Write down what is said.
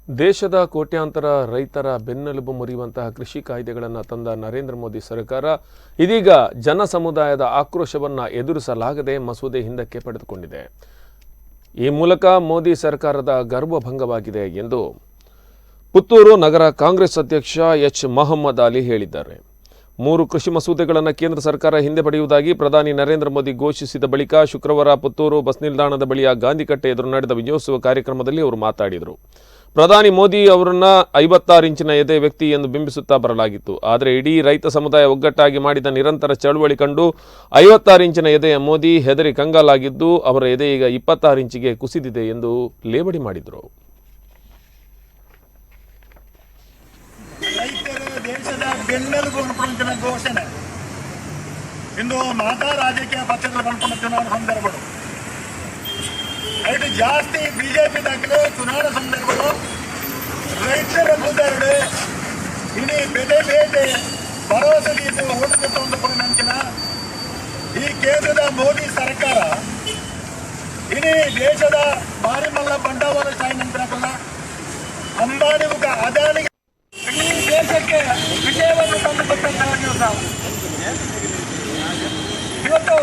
ದೇಶದ ಕೋಟ್ಯಾಂತರ ರೈತರ ಬೆನ್ನೆಲುಬು ಮುರಿಯುವಂತಹ ಕೃಷಿ ಕಾಯ್ದೆಗಳನ್ನು ತಂದ ನರೇಂದ್ರ ಮೋದಿ ಸರ್ಕಾರ ಇದೀಗ ಜನ ಸಮುದಾಯದ ಆಕ್ರೋಶವನ್ನು ಎದುರಿಸಲಾಗದೆ ಮಸೂದೆ ಹಿಂದಕ್ಕೆ ಪಡೆದುಕೊಂಡಿದೆ. ಈ ಮೂಲಕ ಮೋದಿ ಸರ್ಕಾರದ ಗರ್ವಭಂಗವಾಗಿದೆ ಎಂದು ಪುತ್ತೂರು ನಗರ ಕಾಂಗ್ರೆಸ್ ಅಧ್ಯಕ್ಷ ಎಚ್ ಮೊಹಮ್ಮದ್ ಅಲಿ ಹೇಳಿದ್ದಾರೆ. 3 ಕೃಷಿ ಮಸೂದೆಗಳನ್ನು ಕೇಂದ್ರ ಸರ್ಕಾರ ಹಿಂದೆ ಪಡೆಯುವುದಾಗಿ ಪ್ರಧಾನಿ ನರೇಂದ್ರ ಮೋದಿ ಘೋಷಿಸಿದ ಬಳಿಕ ಶುಕ್ರವಾರ ಪುತ್ತೂರು ಬಸ್ ನಿಲ್ದಾಣದ ಬಳಿಯ ಗಾಂಧಿಕಟ್ಟೆ ಎದುರು ನಡೆದ ವಿಜಯೋತ್ಸವ ಕಾರ್ಯಕ್ರಮದಲ್ಲಿ ಅವರು ಮಾತನಾಡಿದರು. ಪ್ರಧಾನಿ ಮೋದಿ ಅವರನ್ನ 56 ಇಂಚಿನ ಎದೆ ವ್ಯಕ್ತಿ ಎಂದು ಬಿಂಬಿಸುತ್ತಾ ಬರಲಾಗಿತ್ತು. ಆದರೆ ಇಡೀ ರೈತ ಸಮುದಾಯ ಒಗ್ಗಟ್ಟಾಗಿ ಮಾಡಿದ ನಿರಂತರ ಚಳವಳಿ ಕಂಡು 56 ಇಂಚಿನ ಎದೆಯ ಮೋದಿ ಹೆದರಿ ಕಂಗಾಲಾಗಿದ್ದು ಅವರ ಎದೆ ಈಗ 26 ಇಂಚಿಗೆ ಕುಸಿದಿದೆ ಎಂದು ಲೇವಡಿ ಮಾಡಿದರು. ದೇಶದ ಬೆನ್ನೆಲುಬು ಅನ್ಕೊಂಡ ಘೋಷಣೆ ಇಂದು ಮಾತಾ ರಾಜಕೀಯ ಪಕ್ಷಗಳು ಬಂದ್ಕೊಂಡ ಚುನಾವಣಾ ಸಂದರ್ಭಗಳು ಐದು ಜಾಸ್ತಿ ಬಿಜೆಪಿ ದಾಖಲೆ ಚುನಾವಣಾ ಸಂದರ್ಭಗಳು ರೈತರ ಮುದ್ದರಡು ಇನಿ ಬೆಲೆ ಬೇಟೆ ಭರವಸೆ ನೀಡಿ ಓಟಕ್ಕೆ ತಂದುಕೊಂಡು ನಂಚಿನ ಈ ಕೇಂದ್ರದ ಮೋದಿ ಸರ್ಕಾರ ಇನಿ ದೇಶದ ಭಾರಿ ಮಲ್ಲ ಬಂಡವಾಳ ಶಾಹಿ ನಂತರ ಅಂಬಾನಿ ಮುಖ ಅದಾನಿಗೆ ಈ ದೇಶಕ್ಕೆ ವಿಷಯವನ್ನು ತಂದುಕೊಟ್ಟಂತಹ ದಿವಸ ಇವತ್ತು